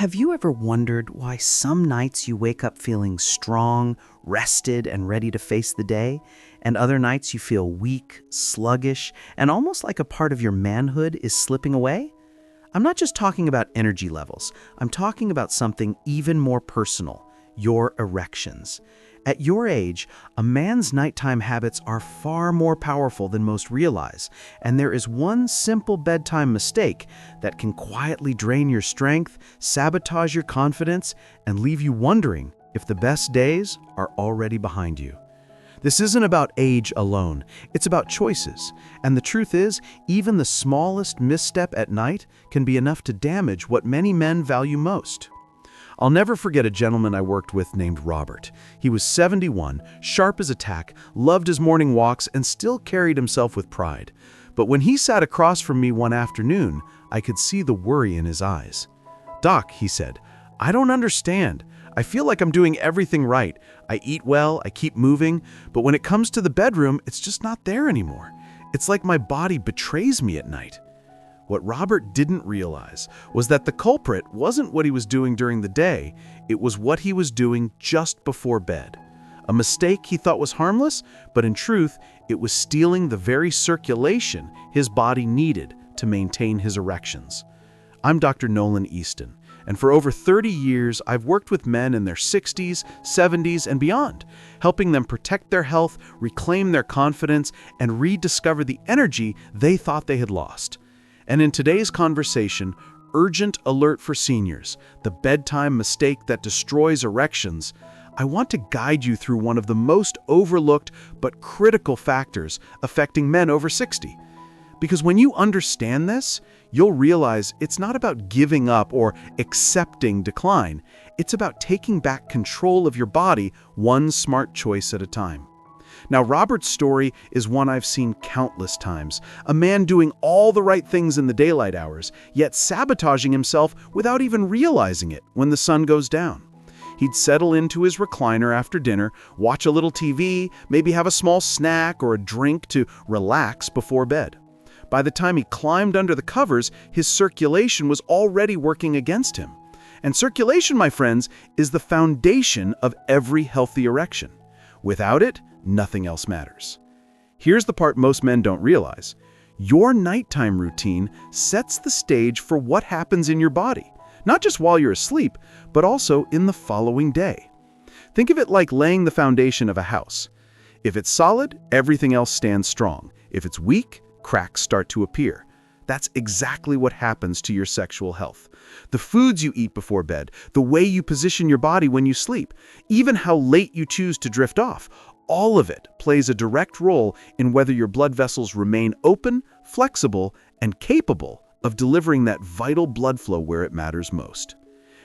Have you ever wondered why some nights you wake up feeling strong, rested, and ready to face the day, and other nights you feel weak, sluggish, and almost like a part of your manhood is slipping away? I'm not just talking about energy levels. I'm talking about something even more personal, your erections. At your age, a man's nighttime habits are far more powerful than most realize, and there is one simple bedtime mistake that can quietly drain your strength, sabotage your confidence, and leave you wondering if the best days are already behind you. This isn't about age alone, it's about choices. And the truth is, even the smallest misstep at night can be enough to damage what many men value most. I'll never forget a gentleman I worked with named Robert. He was 71, sharp as a tack, loved his morning walks, and still carried himself with pride. But when he sat across from me one afternoon, I could see the worry in his eyes. "Doc," he said, "I don't understand. I feel like I'm doing everything right. I eat well, I keep moving, but when it comes to the bedroom, it's just not there anymore. It's like my body betrays me at night." What Robert didn't realize was that the culprit wasn't what he was doing during the day, it was what he was doing just before bed. A mistake he thought was harmless, but in truth, it was stealing the very circulation his body needed to maintain his erections. I'm Dr. Nolan Easton, and for over 30 years, I've worked with men in their 60s, 70s, and beyond, helping them protect their health, reclaim their confidence, and rediscover the energy they thought they had lost. And in today's conversation, Urgent Alert for Seniors, the bedtime mistake that destroys erections, I want to guide you through one of the most overlooked but critical factors affecting men over 60. Because when you understand this, you'll realize it's not about giving up or accepting decline. It's about taking back control of your body one smart choice at a time. Now, Robert's story is one I've seen countless times. A man doing all the right things in the daylight hours, yet sabotaging himself without even realizing it when the sun goes down. He'd settle into his recliner after dinner, watch a little TV, maybe have a small snack or a drink to relax before bed. By the time he climbed under the covers, his circulation was already working against him. And circulation, my friends, is the foundation of every healthy erection. Without it, nothing else matters. Here's the part most men don't realize. Your nighttime routine sets the stage for what happens in your body, not just while you're asleep, but also in the following day. Think of it like laying the foundation of a house. If it's solid, everything else stands strong. If it's weak, cracks start to appear. That's exactly what happens to your sexual health. The foods you eat before bed, the way you position your body when you sleep, even how late you choose to drift off, all of it plays a direct role in whether your blood vessels remain open, flexible, and capable of delivering that vital blood flow where it matters most.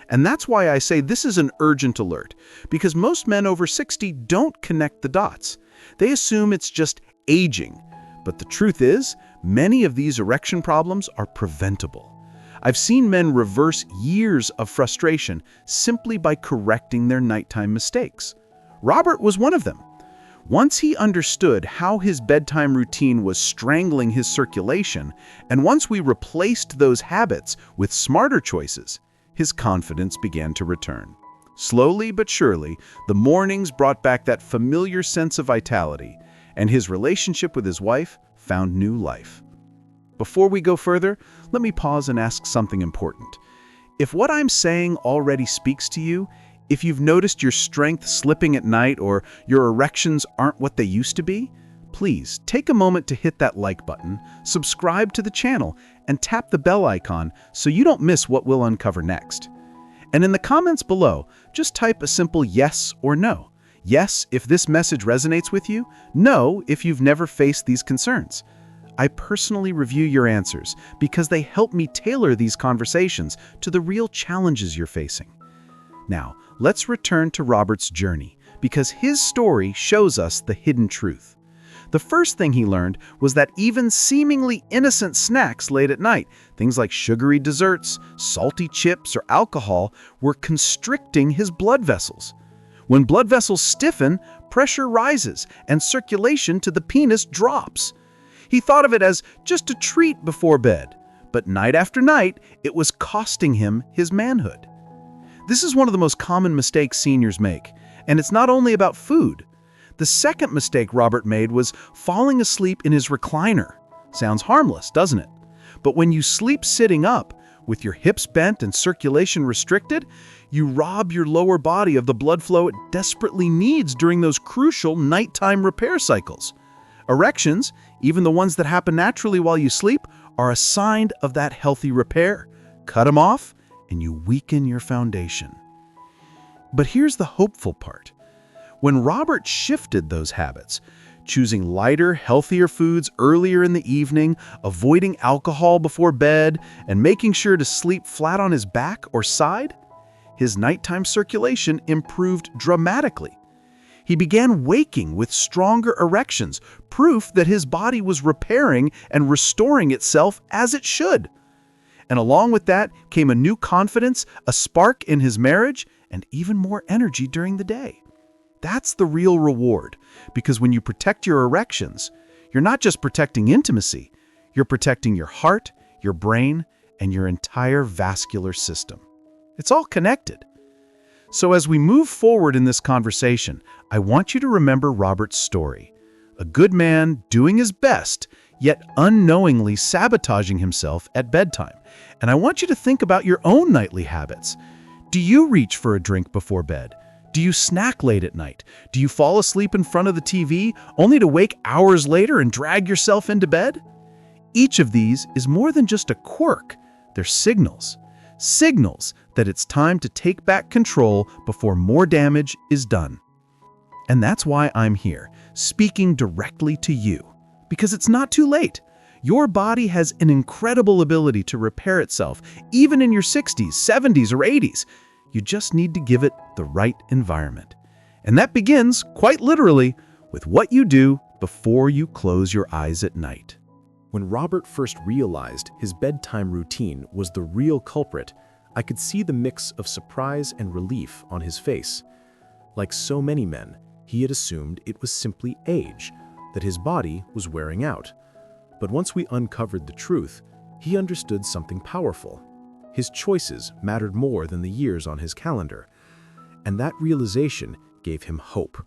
And that's why I say this is an urgent alert, because most men over 60 don't connect the dots. They assume it's just aging. But the truth is, many of these erection problems are preventable. I've seen men reverse years of frustration simply by correcting their nighttime mistakes. Robert was one of them. Once he understood how his bedtime routine was strangling his circulation, and once we replaced those habits with smarter choices, his confidence began to return. Slowly but surely, the mornings brought back that familiar sense of vitality, and his relationship with his wife found new life. Before we go further, let me pause and ask something important. If what I'm saying already speaks to you, if you've noticed your strength slipping at night or your erections aren't what they used to be, please take a moment to hit that like button, subscribe to the channel, and tap the bell icon so you don't miss what we'll uncover next. And in the comments below, just type a simple yes or no. Yes, if this message resonates with you. No, if you've never faced these concerns. I personally review your answers because they help me tailor these conversations to the real challenges you're facing. Now, let's return to Robert's journey, because his story shows us the hidden truth. The first thing he learned was that even seemingly innocent snacks late at night, things like sugary desserts, salty chips, or alcohol, were constricting his blood vessels. When blood vessels stiffen, pressure rises and circulation to the penis drops. He thought of it as just a treat before bed, but night after night, it was costing him his manhood. This is one of the most common mistakes seniors make, and it's not only about food. The second mistake Robert made was falling asleep in his recliner. Sounds harmless, doesn't it? But when you sleep sitting up, with your hips bent and circulation restricted, you rob your lower body of the blood flow it desperately needs during those crucial nighttime repair cycles. Erections, even the ones that happen naturally while you sleep, are a sign of that healthy repair. Cut them off, and you weaken your foundation. But here's the hopeful part. When Robert shifted those habits, choosing lighter, healthier foods earlier in the evening, avoiding alcohol before bed, and making sure to sleep flat on his back or side, his nighttime circulation improved dramatically. He began waking with stronger erections, proof that his body was repairing and restoring itself as it should. And along with that came a new confidence, a spark in his marriage, and even more energy during the day. That's the real reward, because when you protect your erections, you're not just protecting intimacy, you're protecting your heart, your brain, and your entire vascular system. It's all connected. So as we move forward in this conversation, I want you to remember Robert's story. A good man doing his best, yet unknowingly sabotaging himself at bedtime. And I want you to think about your own nightly habits. Do you reach for a drink before bed? Do you snack late at night? Do you fall asleep in front of the TV only to wake hours later and drag yourself into bed? Each of these is more than just a quirk. They're signals. Signals that it's time to take back control before more damage is done. And that's why I'm here, speaking directly to you. Because it's not too late. Your body has an incredible ability to repair itself, even in your 60s, 70s, or 80s. You just need to give it the right environment. And that begins, quite literally, with what you do before you close your eyes at night. When Robert first realized his bedtime routine was the real culprit, I could see the mix of surprise and relief on his face. Like so many men, he had assumed it was simply age, that his body was wearing out. But once we uncovered the truth, he understood something powerful. His choices mattered more than the years on his calendar. And that realization gave him hope.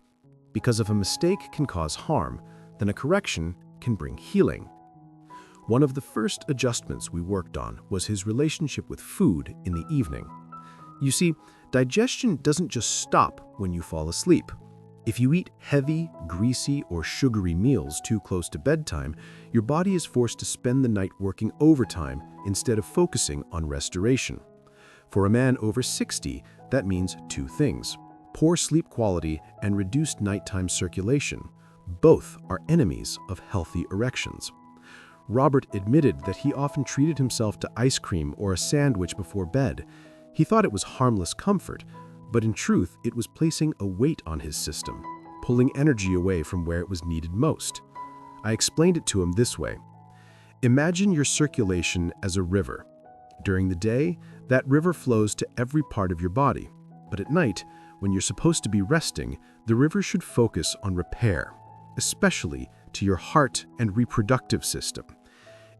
Because if a mistake can cause harm, then a correction can bring healing. One of the first adjustments we worked on was his relationship with food in the evening. You see, digestion doesn't just stop when you fall asleep. If you eat heavy, greasy, or sugary meals too close to bedtime, your body is forced to spend the night working overtime instead of focusing on restoration. For a man over 60, that means two things: poor sleep quality and reduced nighttime circulation. Both are enemies of healthy erections. Robert admitted that he often treated himself to ice cream or a sandwich before bed. He thought it was harmless comfort, but in truth, it was placing a weight on his system, pulling energy away from where it was needed most. I explained it to him this way. Imagine your circulation as a river. During the day, that river flows to every part of your body. But at night, when you're supposed to be resting, the river should focus on repair, especially to your heart and reproductive system.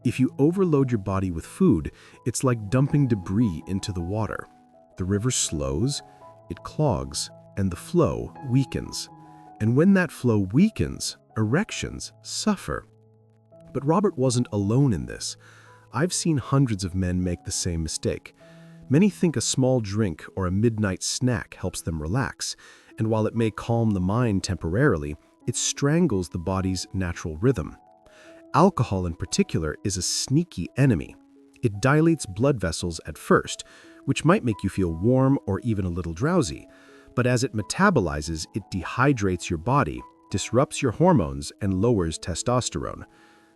If you overload your body with food, it's like dumping debris into the water. The river slows, it clogs, and the flow weakens. And when that flow weakens, erections suffer. But Robert wasn't alone in this. I've seen hundreds of men make the same mistake. Many think a small drink or a midnight snack helps them relax, and while it may calm the mind temporarily, it strangles the body's natural rhythm. Alcohol in particular is a sneaky enemy. It dilates blood vessels at first, which might make you feel warm or even a little drowsy. But as it metabolizes, it dehydrates your body, disrupts your hormones, and lowers testosterone.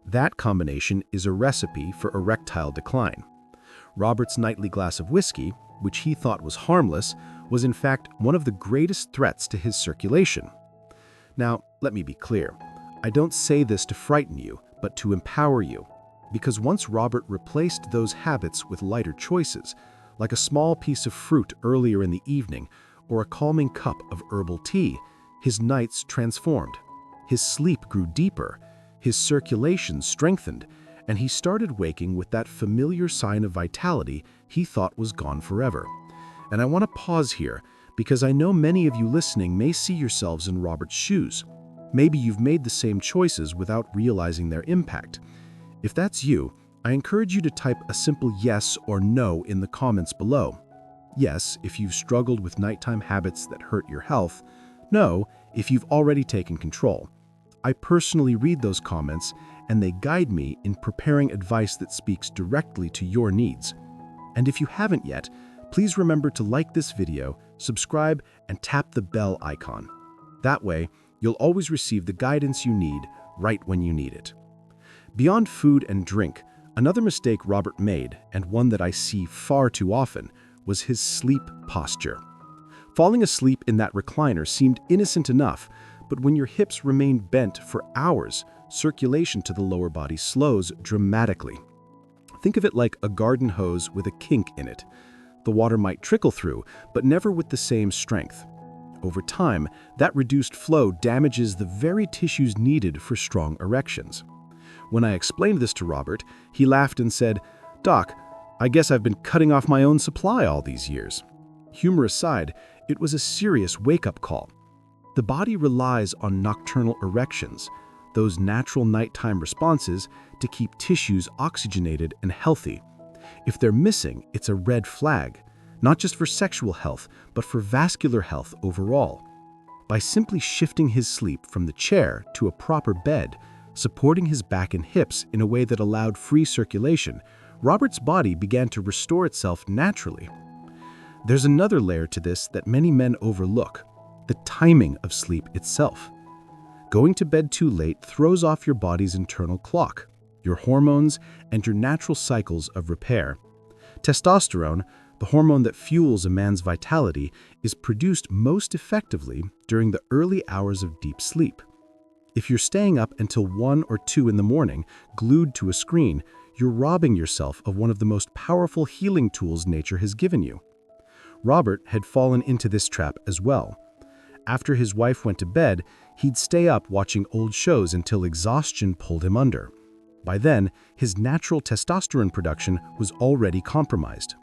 That combination is a recipe for erectile decline. Robert's nightly glass of whiskey, which he thought was harmless, was in fact one of the greatest threats to his circulation. Now, let me be clear. I don't say this to frighten you, but to empower you. Because once Robert replaced those habits with lighter choices, like a small piece of fruit earlier in the evening or a calming cup of herbal tea, his nights transformed. His sleep grew deeper, his circulation strengthened, and he started waking with that familiar sign of vitality he thought was gone forever. And I want to pause here because I know many of you listening may see yourselves in Robert's shoes. Maybe you've made the same choices without realizing their impact. If that's you, I encourage you to type a simple yes or no in the comments below. Yes, if you've struggled with nighttime habits that hurt your health. No, if you've already taken control. I personally read those comments, and they guide me in preparing advice that speaks directly to your needs. And if you haven't yet, please remember to like this video, subscribe, and tap the bell icon. That way, you'll always receive the guidance you need right when you need it. Beyond food and drink, another mistake Robert made, and one that I see far too often, was his sleep posture. Falling asleep in that recliner seemed innocent enough, but when your hips remain bent for hours, circulation to the lower body slows dramatically. Think of it like a garden hose with a kink in it. The water might trickle through, but never with the same strength. Over time, that reduced flow damages the very tissues needed for strong erections. When I explained this to Robert, he laughed and said, "Doc, I guess I've been cutting off my own supply all these years." Humor aside, it was a serious wake-up call. The body relies on nocturnal erections, those natural nighttime responses, to keep tissues oxygenated and healthy. If they're missing, it's a red flag, not just for sexual health, but for vascular health overall. By simply shifting his sleep from the chair to a proper bed, supporting his back and hips in a way that allowed free circulation, Robert's body began to restore itself naturally. There's another layer to this that many men overlook: the timing of sleep itself. Going to bed too late throws off your body's internal clock, your hormones, and your natural cycles of repair. Testosterone, the hormone that fuels a man's vitality, is produced most effectively during the early hours of deep sleep. If you're staying up until 1 or 2 in the morning, glued to a screen, you're robbing yourself of one of the most powerful healing tools nature has given you. Robert had fallen into this trap as well. After his wife went to bed, he'd stay up watching old shows until exhaustion pulled him under. By then, his natural testosterone production was already compromised.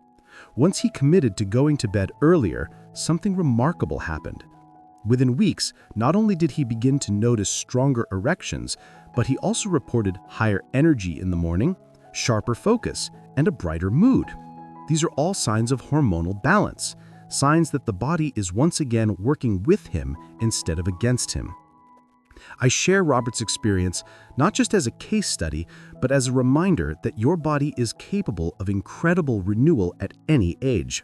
Once he committed to going to bed earlier, something remarkable happened. Within weeks, not only did he begin to notice stronger erections, but he also reported higher energy in the morning, sharper focus, and a brighter mood. These are all signs of hormonal balance, signs that the body is once again working with him instead of against him. I share Robert's experience not just as a case study, but as a reminder that your body is capable of incredible renewal at any age.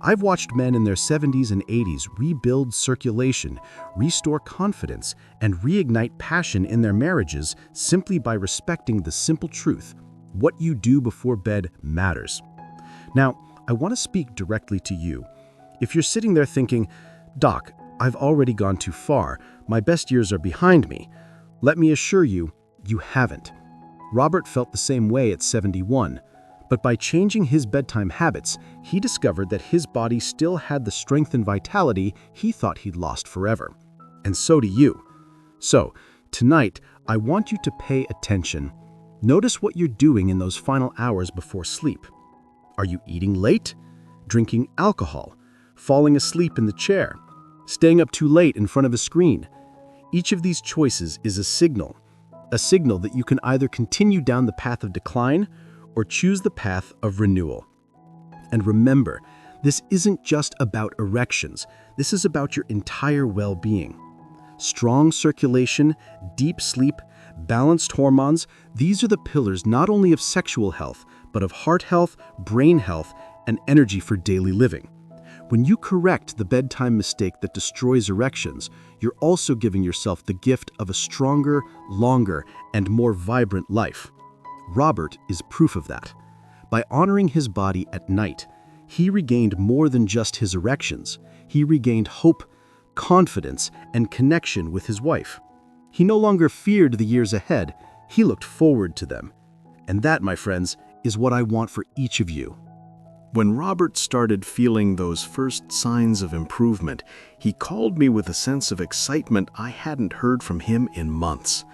I've watched men in their 70s and 80s rebuild circulation, restore confidence, and reignite passion in their marriages simply by respecting the simple truth: what you do before bed matters. Now, I want to speak directly to you. If you're sitting there thinking, "Doc, I've already gone too far. My best years are behind me," let me assure you, you haven't. Robert felt the same way at 71, but by changing his bedtime habits, he discovered that his body still had the strength and vitality he thought he'd lost forever. And so do you. So, tonight, I want you to pay attention. Notice what you're doing in those final hours before sleep. Are you eating late? Drinking alcohol? Falling asleep in the chair? Staying up too late in front of a screen? Each of these choices is a signal that you can either continue down the path of decline or choose the path of renewal. And remember, this isn't just about erections. This is about your entire well-being. Strong circulation, deep sleep, balanced hormones, these are the pillars not only of sexual health, but of heart health, brain health, and energy for daily living. When you correct the bedtime mistake that destroys erections, you're also giving yourself the gift of a stronger, longer, and more vibrant life. Robert is proof of that. By honoring his body at night, he regained more than just his erections. He regained hope, confidence, and connection with his wife. He no longer feared the years ahead. He looked forward to them. And that, my friends, is what I want for each of you. When Robert started feeling those first signs of improvement, he called me with a sense of excitement I hadn't heard from him in months.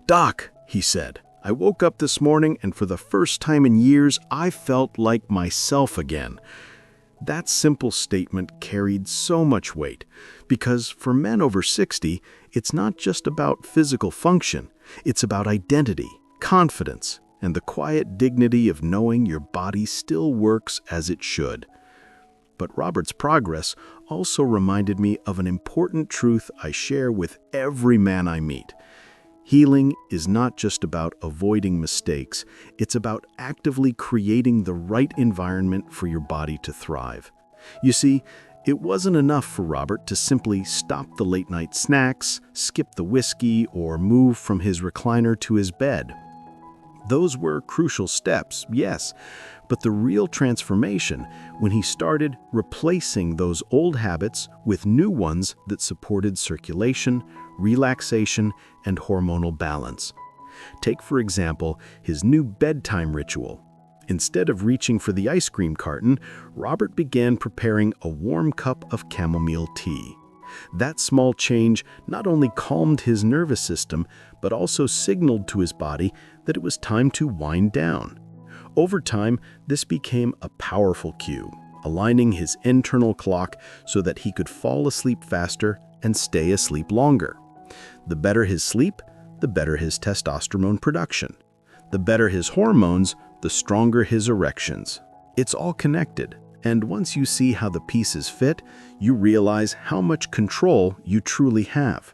"Doc," he said, "I woke up this morning and for the first time in years, I felt like myself again." That simple statement carried so much weight, because for men over 60, it's not just about physical function, it's about identity, confidence, and the quiet dignity of knowing your body still works as it should. But Robert's progress also reminded me of an important truth I share with every man I meet. Healing is not just about avoiding mistakes, it's about actively creating the right environment for your body to thrive. You see, it wasn't enough for Robert to simply stop the late-night snacks, skip the whiskey, or move from his recliner to his bed. Those were crucial steps, yes, but the real transformation when he started replacing those old habits with new ones that supported circulation, relaxation, and hormonal balance. Take, for example, his new bedtime ritual. Instead of reaching for the ice cream carton, Robert began preparing a warm cup of chamomile tea. That small change not only calmed his nervous system, but also signaled to his body that it was time to wind down. Over time, this became a powerful cue, aligning his internal clock so that he could fall asleep faster and stay asleep longer. The better his sleep, the better his testosterone production. The better his hormones, the stronger his erections. It's all connected, and once you see how the pieces fit, you realize how much control you truly have.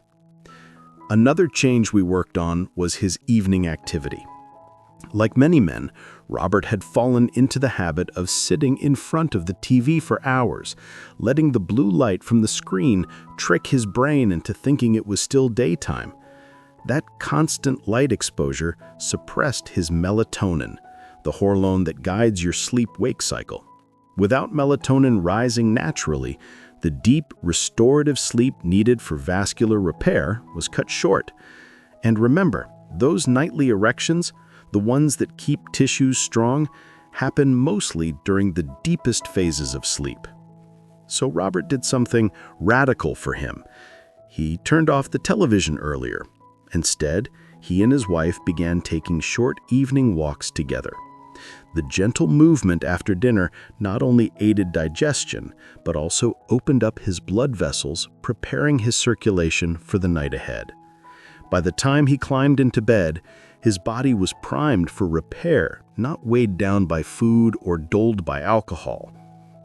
Another change we worked on was his evening activity. Like many men, Robert had fallen into the habit of sitting in front of the TV for hours, letting the blue light from the screen trick his brain into thinking it was still daytime. That constant light exposure suppressed his melatonin, the hormone that guides your sleep-wake cycle. Without melatonin rising naturally, the deep, restorative sleep needed for vascular repair was cut short. And remember, those nightly erections, the ones that keep tissues strong, happen mostly during the deepest phases of sleep. So Robert did something radical for him. He turned off the television earlier. Instead, he and his wife began taking short evening walks together. The gentle movement after dinner not only aided digestion, but also opened up his blood vessels, preparing his circulation for the night ahead. By the time he climbed into bed, his body was primed for repair, not weighed down by food or dulled by alcohol.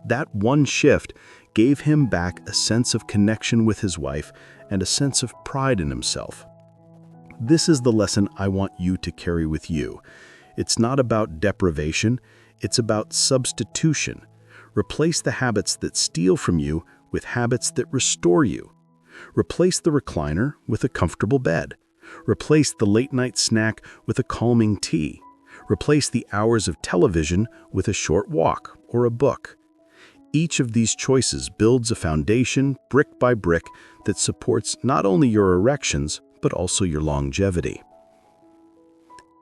That one shift gave him back a sense of connection with his wife and a sense of pride in himself. This is the lesson I want you to carry with you. It's not about deprivation, it's about substitution. Replace the habits that steal from you with habits that restore you. Replace the recliner with a comfortable bed. Replace the late-night snack with a calming tea. Replace the hours of television with a short walk or a book. Each of these choices builds a foundation, brick by brick, that supports not only your erections, but also your longevity.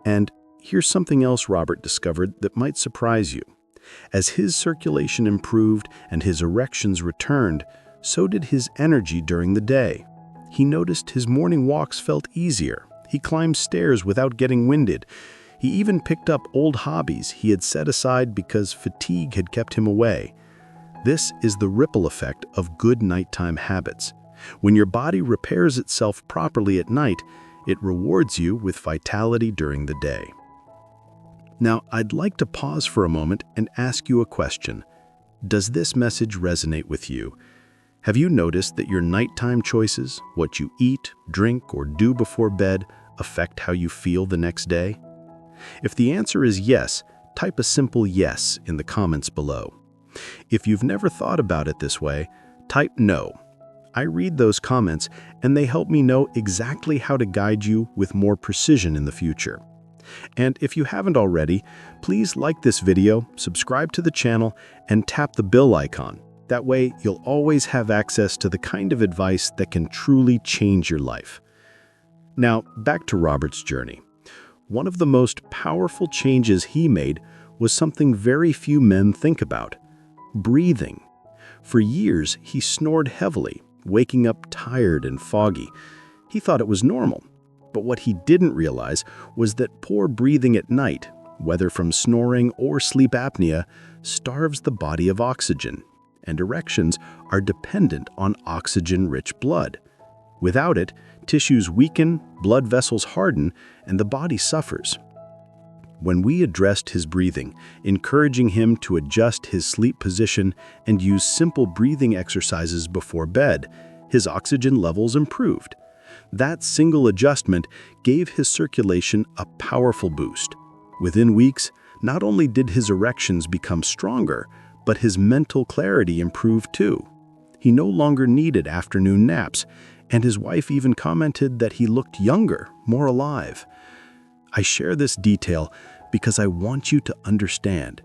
And here's something else Robert discovered that might surprise you. As his circulation improved and his erections returned, so did his energy during the day. He noticed his morning walks felt easier. He climbed stairs without getting winded. He even picked up old hobbies he had set aside because fatigue had kept him away. This is the ripple effect of good nighttime habits. When your body repairs itself properly at night, it rewards you with vitality during the day. Now, I'd like to pause for a moment and ask you a question. Does this message resonate with you? Have you noticed that your nighttime choices, what you eat, drink, or do before bed, affect how you feel the next day? If the answer is yes, type a simple yes in the comments below. If you've never thought about it this way, type no. I read those comments and they help me know exactly how to guide you with more precision in the future. And if you haven't already, please like this video, subscribe to the channel, and tap the bell icon. That way, you'll always have access to the kind of advice that can truly change your life. Now, back to Robert's journey. One of the most powerful changes he made was something very few men think about: breathing. For years, he snored heavily, waking up tired and foggy. He thought it was normal. But what he didn't realize was that poor breathing at night, whether from snoring or sleep apnea, starves the body of oxygen, and erections are dependent on oxygen-rich blood. Without it, tissues weaken, blood vessels harden, and the body suffers. When we addressed his breathing, encouraging him to adjust his sleep position and use simple breathing exercises before bed, his oxygen levels improved. That single adjustment gave his circulation a powerful boost. Within weeks, not only did his erections become stronger, but his mental clarity improved too. He no longer needed afternoon naps, and his wife even commented that he looked younger, more alive. I share this detail because I want you to understand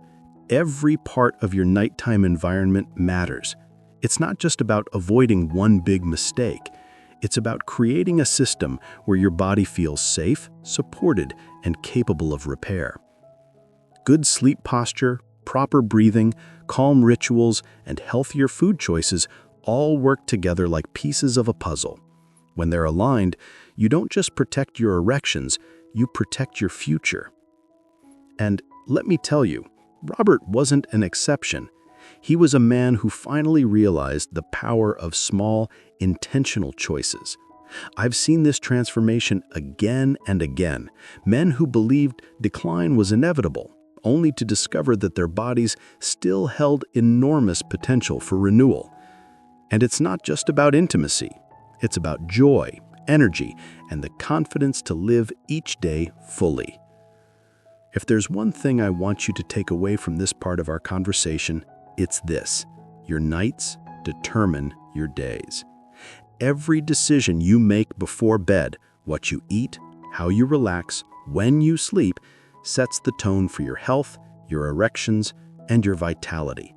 every part of your nighttime environment matters. It's not just about avoiding one big mistake. It's about creating a system where your body feels safe, supported, and capable of repair. Good sleep posture, proper breathing, calm rituals, and healthier food choices all work together like pieces of a puzzle. When they're aligned, you don't just protect your erections, you protect your future. And let me tell you, Robert wasn't an exception. He was a man who finally realized the power of small, intentional choices. I've seen this transformation again and again. Men who believed decline was inevitable, only to discover that their bodies still held enormous potential for renewal. And it's not just about intimacy. It's about joy, energy, and the confidence to live each day fully. If there's one thing I want you to take away from this part of our conversation, it's this: your nights determine your days. Every decision you make before bed, what you eat, how you relax, when you sleep, sets the tone for your health, your erections, and your vitality.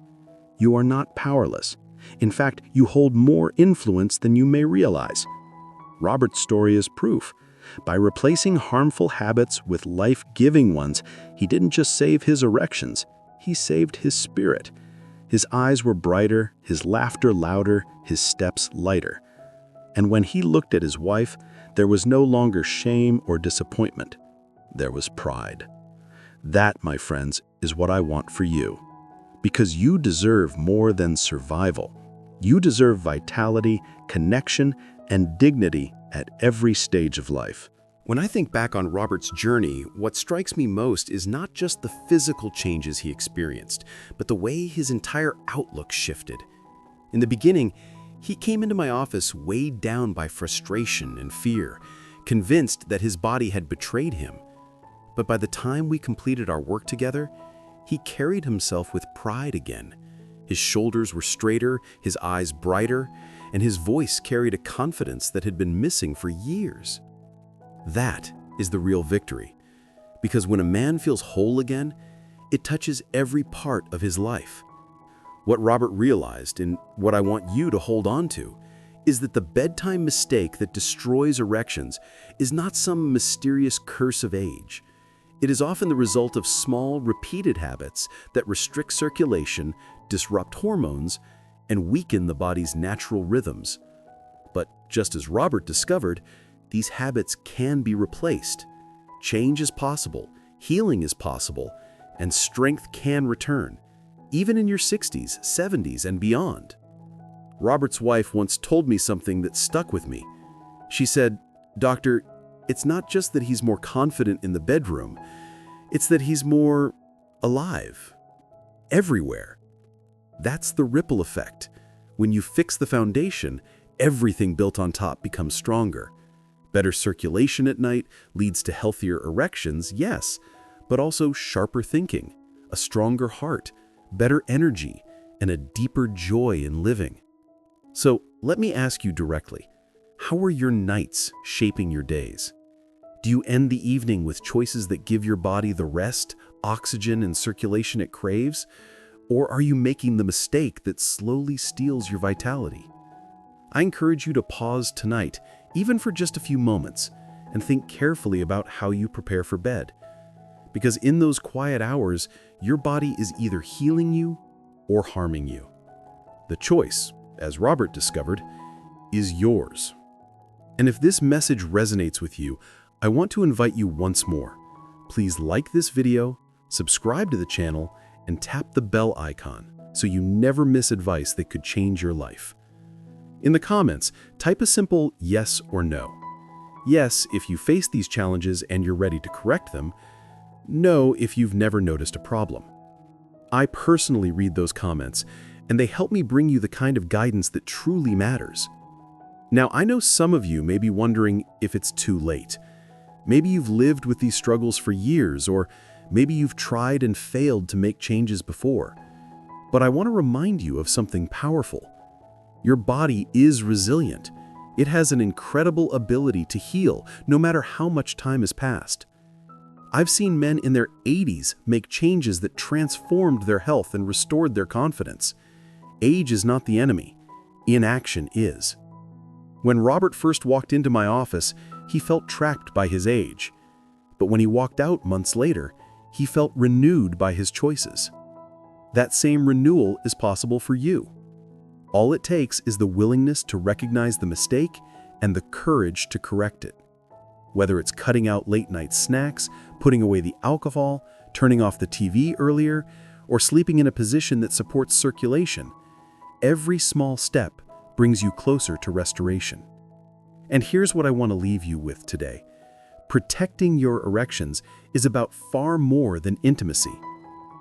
You are not powerless. In fact, you hold more influence than you may realize. Robert's story is proof. By replacing harmful habits with life-giving ones, he didn't just save his erections, he saved his spirit. His eyes were brighter, his laughter louder, his steps lighter. And when he looked at his wife, there was no longer shame or disappointment. There was pride. That, my friends, is what I want for you. Because you deserve more than survival. You deserve vitality, connection, and dignity at every stage of life. When I think back on Robert's journey, what strikes me most is not just the physical changes he experienced, but the way his entire outlook shifted. In the beginning, he came into my office weighed down by frustration and fear, convinced that his body had betrayed him. But by the time we completed our work together, he carried himself with pride again. His shoulders were straighter, his eyes brighter, and his voice carried a confidence that had been missing for years. That is the real victory, because when a man feels whole again, it touches every part of his life. What Robert realized, and what I want you to hold on to, is that the bedtime mistake that destroys erections is not some mysterious curse of age. It is often the result of small, repeated habits that restrict circulation, disrupt hormones, and weaken the body's natural rhythms. But just as Robert discovered, these habits can be replaced. Change is possible, healing is possible, and strength can return, even in your 60s, 70s, and beyond. Robert's wife once told me something that stuck with me. She said, "Doctor, it's not just that he's more confident in the bedroom, it's that he's more alive, everywhere." That's the ripple effect. When you fix the foundation, everything built on top becomes stronger. Better circulation at night leads to healthier erections, yes, but also sharper thinking, a stronger heart, better energy, and a deeper joy in living. So let me ask you directly, how are your nights shaping your days? Do you end the evening with choices that give your body the rest, oxygen, and circulation it craves? Or are you making the mistake that slowly steals your vitality? I encourage you to pause tonight, even for just a few moments, and think carefully about how you prepare for bed. Because in those quiet hours, your body is either healing you or harming you. The choice, as Robert discovered, is yours. And if this message resonates with you, I want to invite you once more. Please like this video, subscribe to the channel, and tap the bell icon so you never miss advice that could change your life. In the comments, type a simple yes or no. Yes, if you face these challenges and you're ready to correct them. No, if you've never noticed a problem. I personally read those comments, and they help me bring you the kind of guidance that truly matters. Now, I know some of you may be wondering if it's too late. Maybe you've lived with these struggles for years, or maybe you've tried and failed to make changes before. But I want to remind you of something powerful. Your body is resilient. It has an incredible ability to heal, no matter how much time has passed. I've seen men in their 80s make changes that transformed their health and restored their confidence. Age is not the enemy. Inaction is. When Robert first walked into my office, he felt trapped by his age. But when he walked out months later, he felt renewed by his choices. That same renewal is possible for you. All it takes is the willingness to recognize the mistake and the courage to correct it. Whether it's cutting out late-night snacks, putting away the alcohol, turning off the TV earlier, or sleeping in a position that supports circulation, every small step brings you closer to restoration. And here's what I want to leave you with today. Protecting your erections is about far more than intimacy.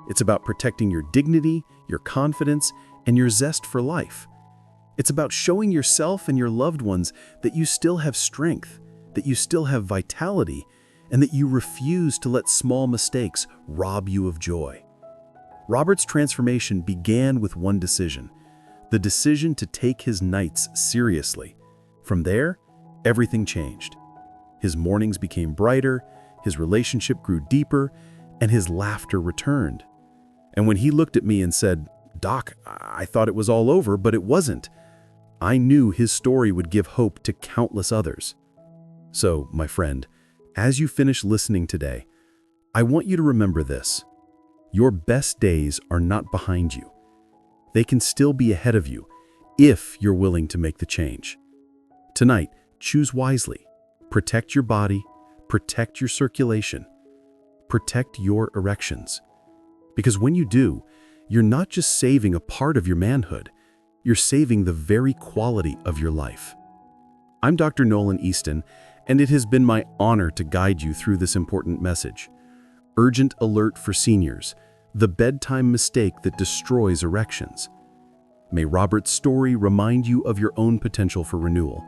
It's about protecting your dignity, your confidence, and your zest for life. It's about showing yourself and your loved ones that you still have strength, that you still have vitality, and that you refuse to let small mistakes rob you of joy. Robert's transformation began with one decision, the decision to take his nights seriously. From there, everything changed. His mornings became brighter, his relationship grew deeper, and his laughter returned. And when he looked at me and said, "Doc, I thought it was all over, but it wasn't," I knew his story would give hope to countless others. So, my friend, as you finish listening today, I want you to remember this. Your best days are not behind you. They can still be ahead of you if you're willing to make the change. Tonight, choose wisely. Protect your body, protect your circulation, protect your erections. Because when you do, you're not just saving a part of your manhood, you're saving the very quality of your life. I'm Dr. Nolan Easton, and it has been my honor to guide you through this important message. Urgent alert for seniors, the bedtime mistake that destroys erections. May Robert's story remind you of your own potential for renewal.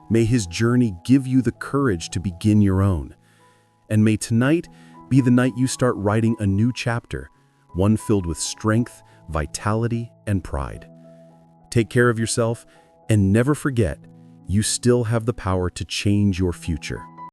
May his journey give you the courage to begin your own. And may tonight be the night you start writing a new chapter, one filled with strength, vitality, and pride. Take care of yourself, and never forget, you still have the power to change your future.